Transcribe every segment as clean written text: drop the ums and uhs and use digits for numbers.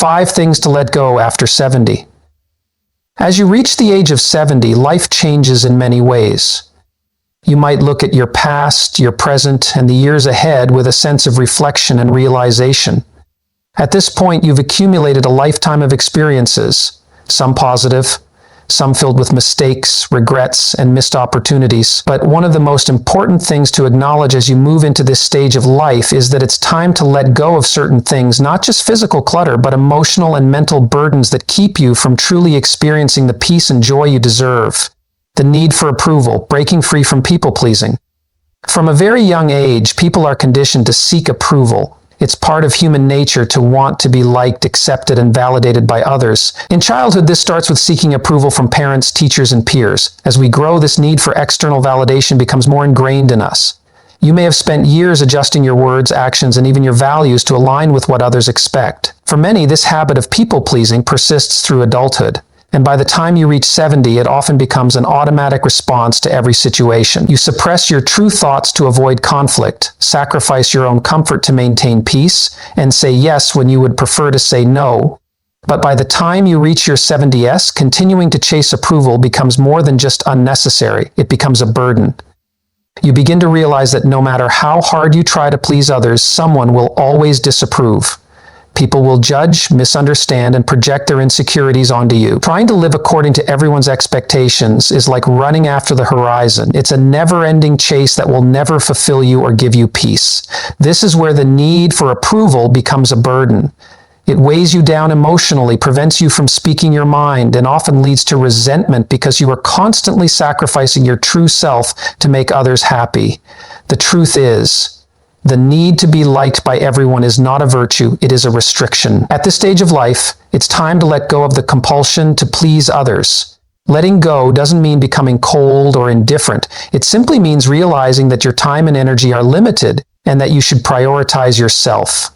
5 things to let go after 70. As you reach the age of 70, life changes in many ways. You might look at your past, your present, and the years ahead with a sense of reflection and realization. At this point, you've accumulated a lifetime of experiences, some positive, some filled with mistakes, regrets, and missed opportunities. But one of the most important things to acknowledge as you move into this stage of life is that it's time to let go of certain things, not just physical clutter, but emotional and mental burdens that keep you from truly experiencing the peace and joy you deserve. The need for approval, breaking free from people-pleasing. From a very young age, people are conditioned to seek approval. It's part of human nature to want to be liked, accepted, and validated by others. In childhood, this starts with seeking approval from parents, teachers, and peers. As we grow, this need for external validation becomes more ingrained in us. You may have spent years adjusting your words, actions, and even your values to align with what others expect. For many, this habit of people-pleasing persists through adulthood. And by the time you reach 70, it often becomes an automatic response to every situation. You suppress your true thoughts to avoid conflict, sacrifice your own comfort to maintain peace, and say yes when you would prefer to say no. But by the time you reach your 70s, continuing to chase approval becomes more than just unnecessary. It becomes a burden. You begin to realize that no matter how hard you try to please others, someone will always disapprove. People will judge, misunderstand, and project their insecurities onto you. Trying to live according to everyone's expectations is like running after the horizon. It's a never-ending chase that will never fulfill you or give you peace. This is where the need for approval becomes a burden. It weighs you down emotionally, prevents you from speaking your mind, and often leads to resentment because you are constantly sacrificing your true self to make others happy. The truth is, the need to be liked by everyone is not a virtue, it is a restriction. At this stage of life, it's time to let go of the compulsion to please others. Letting go doesn't mean becoming cold or indifferent. It simply means realizing that your time and energy are limited and that you should prioritize yourself.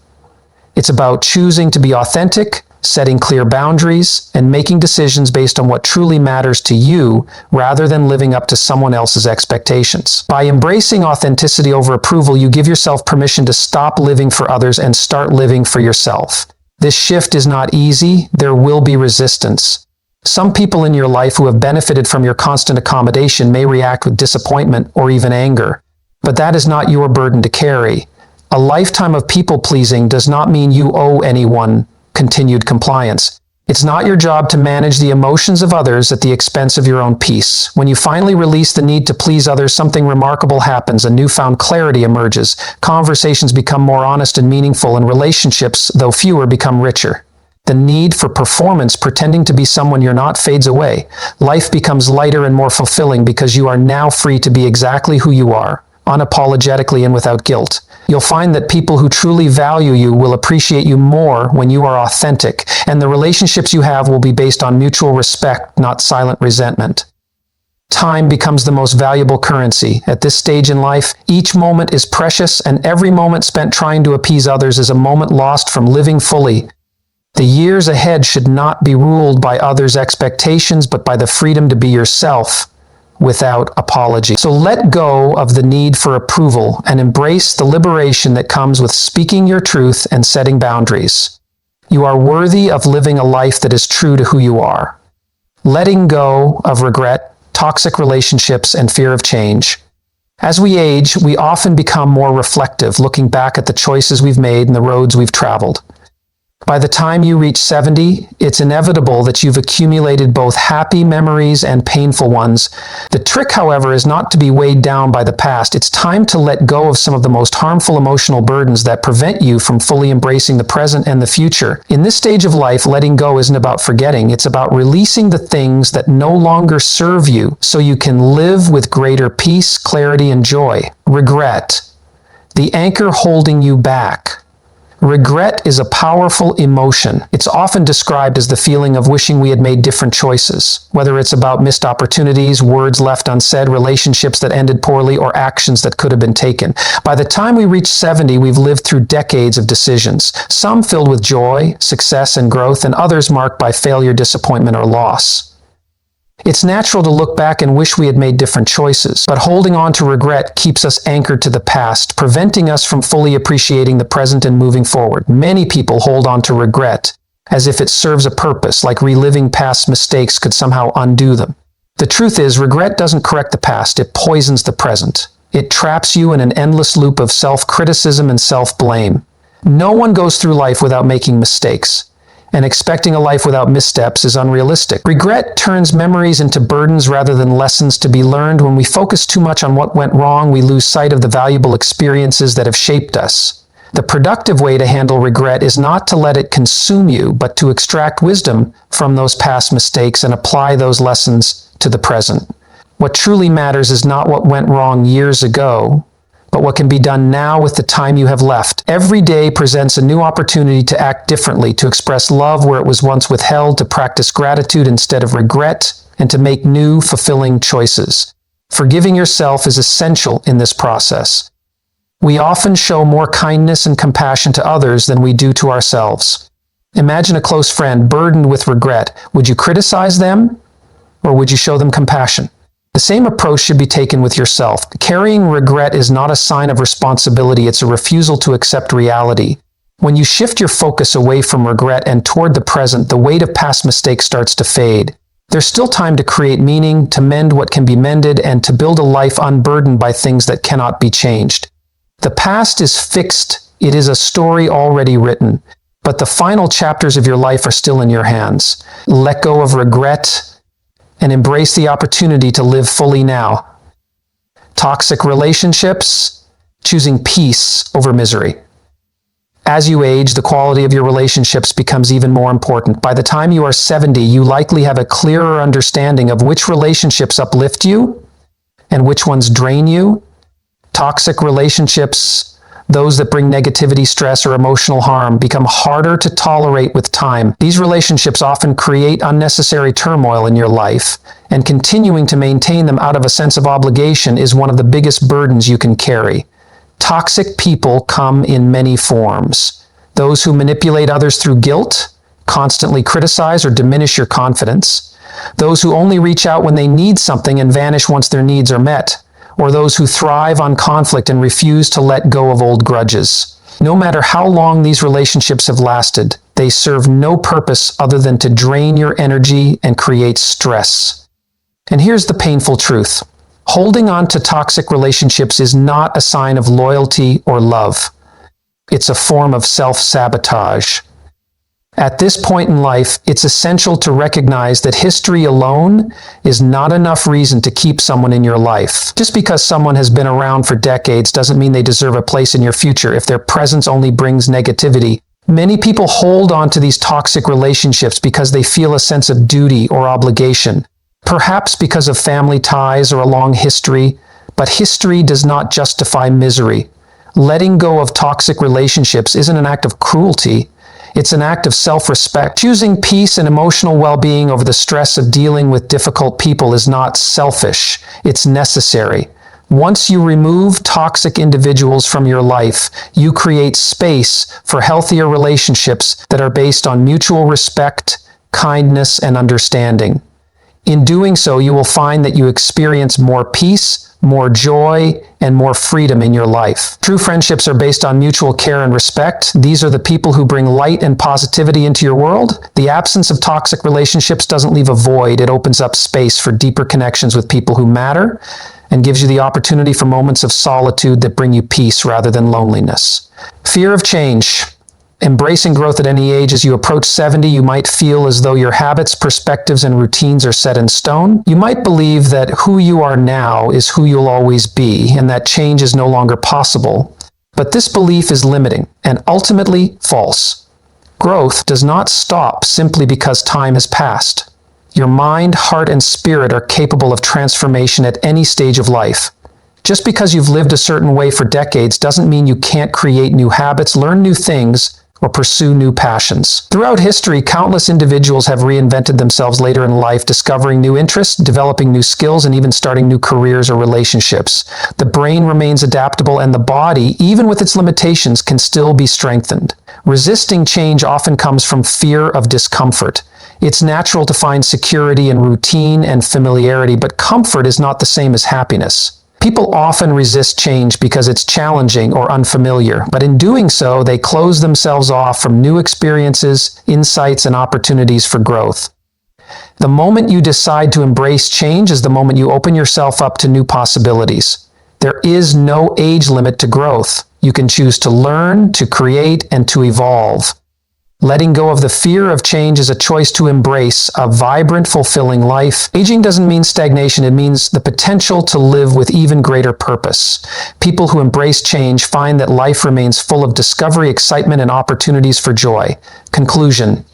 It's about choosing to be authentic, setting clear boundaries, and making decisions based on what truly matters to you rather than living up to someone else's expectations. By embracing authenticity over approval, you give yourself permission to stop living for others and start living for yourself. This shift is not easy. There will be resistance. Some people in your life who have benefited from your constant accommodation may react with disappointment or even anger, but that is not your burden to carry. A lifetime of people-pleasing does not mean you owe anyone continued compliance. It's not your job to manage the emotions of others at the expense of your own peace. When you finally release the need to please others, something remarkable happens. A newfound clarity emerges. Conversations become more honest and meaningful, and relationships, though fewer, become richer. The need for performance, pretending to be someone you're not, fades away. Life becomes lighter and more fulfilling because you are now free to be exactly who you are, unapologetically and without guilt. You'll find that people who truly value you will appreciate you more when you are authentic, and the relationships you have will be based on mutual respect, not silent resentment. Time becomes the most valuable currency. At this stage in life, each moment is precious, and every moment spent trying to appease others is a moment lost from living fully. The years ahead should not be ruled by others' expectations, but by the freedom to be yourself without apology. So let go of the need for approval and embrace the liberation that comes with speaking your truth and setting boundaries. You are worthy of living a life that is true to who you are. Letting go of regret, toxic relationships, and fear of change. As we age, we often become more reflective, looking back at the choices we've made and the roads we've traveled. By the time you reach 70, it's inevitable that you've accumulated both happy memories and painful ones. The trick, however, is not to be weighed down by the past. It's time to let go of some of the most harmful emotional burdens that prevent you from fully embracing the present and the future. In this stage of life, letting go isn't about forgetting. It's about releasing the things that no longer serve you so you can live with greater peace, clarity, and joy. Regret, the anchor holding you back. Regret is a powerful emotion. It's often described as the feeling of wishing we had made different choices, whether it's about missed opportunities, words left unsaid, relationships that ended poorly, or actions that could have been taken. By the time we reach 70, we've lived through decades of decisions, some filled with joy, success, and growth, and others marked by failure, disappointment, or loss. It's natural to look back and wish we had made different choices, but holding on to regret keeps us anchored to the past, preventing us from fully appreciating the present and moving forward. Many people hold on to regret as if it serves a purpose, like reliving past mistakes could somehow undo them. The truth is, regret doesn't correct the past, it poisons the present. It traps you in an endless loop of self-criticism and self-blame. No one goes through life without making mistakes, and expecting a life without missteps is unrealistic. Regret turns memories into burdens rather than lessons to be learned. When we focus too much on what went wrong, we lose sight of the valuable experiences that have shaped us. The productive way to handle regret is not to let it consume you, but to extract wisdom from those past mistakes and apply those lessons to the present. What truly matters is not what went wrong years ago, but what can be done now with the time you have left. Every day presents a new opportunity to act differently, to express love where it was once withheld, to practice gratitude instead of regret, and to make new, fulfilling choices. Forgiving yourself is essential in this process. We often show more kindness and compassion to others than we do to ourselves. Imagine a close friend burdened with regret. Would you criticize them, or would you show them compassion? The same approach should be taken with yourself. Carrying regret is not a sign of responsibility, it's a refusal to accept reality. When you shift your focus away from regret and toward the present, the weight of past mistakes starts to fade. There's still time to create meaning, to mend what can be mended, and to build a life unburdened by things that cannot be changed. The past is fixed, it is a story already written, but the final chapters of your life are still in your hands. Let go of regret and embrace the opportunity to live fully now. Toxic relationships, choosing peace over misery. As you age, the quality of your relationships becomes even more important. By the time you are 70, you likely have a clearer understanding of which relationships uplift you and which ones drain you. Toxic relationships, those that bring negativity, stress, or emotional harm, become harder to tolerate with time. These relationships often create unnecessary turmoil in your life, and continuing to maintain them out of a sense of obligation is one of the biggest burdens you can carry. Toxic people come in many forms. Those who manipulate others through guilt, constantly criticize or diminish your confidence. Those who only reach out when they need something and vanish once their needs are met. Or those who thrive on conflict and refuse to let go of old grudges. No matter how long these relationships have lasted, they serve no purpose other than to drain your energy and create stress. And here's the painful truth. Holding on to toxic relationships is not a sign of loyalty or love. It's a form of self-sabotage. At this point in life, it's essential to recognize that history alone is not enough reason to keep someone in your life. Just because someone has been around for decades doesn't mean they deserve a place in your future if their presence only brings negativity. Many people hold on to these toxic relationships because they feel a sense of duty or obligation, perhaps because of family ties or a long history, but history does not justify misery. Letting go of toxic relationships isn't an act of cruelty. It's an act of self-respect. Choosing peace and emotional well-being over the stress of dealing with difficult people is not selfish. It's necessary. Once you remove toxic individuals from your life, you create space for healthier relationships that are based on mutual respect, kindness, and understanding. In doing so, you will find that you experience more peace, more joy, and more freedom in your life. True friendships are based on mutual care and respect. These are the people who bring light and positivity into your world. The absence of toxic relationships doesn't leave a void. It opens up space for deeper connections with people who matter and gives you the opportunity for moments of solitude that bring you peace rather than loneliness. Fear of change. Embracing growth at any age. As you approach 70, you might feel as though your habits, perspectives, and routines are set in stone. You might believe that who you are now is who you'll always be, and that change is no longer possible. But this belief is limiting and ultimately false. Growth does not stop simply because time has passed. Your mind, heart, and spirit are capable of transformation at any stage of life. Just because you've lived a certain way for decades doesn't mean you can't create new habits, learn new things, or pursue new passions. Throughout history, countless individuals have reinvented themselves later in life, discovering new interests, developing new skills, and even starting new careers or relationships. The brain remains adaptable, and the body, even with its limitations, can still be strengthened. Resisting change often comes from fear of discomfort. It's natural to find security in routine and familiarity, but comfort is not the same as happiness. People often resist change because it's challenging or unfamiliar, but in doing so, they close themselves off from new experiences, insights, and opportunities for growth. The moment you decide to embrace change is the moment you open yourself up to new possibilities. There is no age limit to growth. You can choose to learn, to create, and to evolve. Letting go of the fear of change is a choice to embrace a vibrant, fulfilling life. Aging doesn't mean stagnation, it means the potential to live with even greater purpose. People who embrace change find that life remains full of discovery, excitement, and opportunities for joy. Conclusion: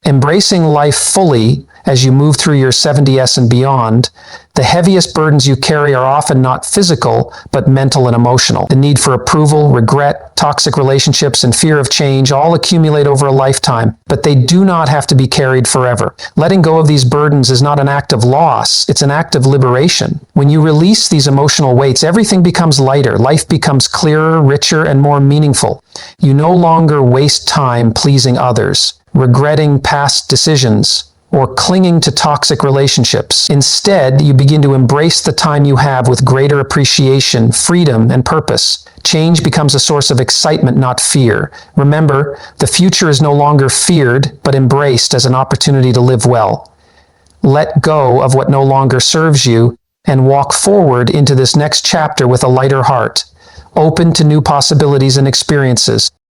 embracing life fully as you move through your 70s and beyond, the heaviest burdens you carry are often not physical, but mental and emotional. The need for approval, regret, toxic relationships, and fear of change all accumulate over a lifetime, but they do not have to be carried forever. Letting go of these burdens is not an act of loss, it's an act of liberation. When you release these emotional weights, everything becomes lighter, life becomes clearer, richer, and more meaningful. You no longer waste time pleasing others, regretting past decisions, or clinging to toxic relationships. Instead, you begin to embrace the time you have with greater appreciation, freedom, and purpose. Change becomes a source of excitement, not fear. Remember, the future is no longer feared, but embraced as an opportunity to live well. Let go of what no longer serves you and walk forward into this next chapter with a lighter heart, open to new possibilities and experiences.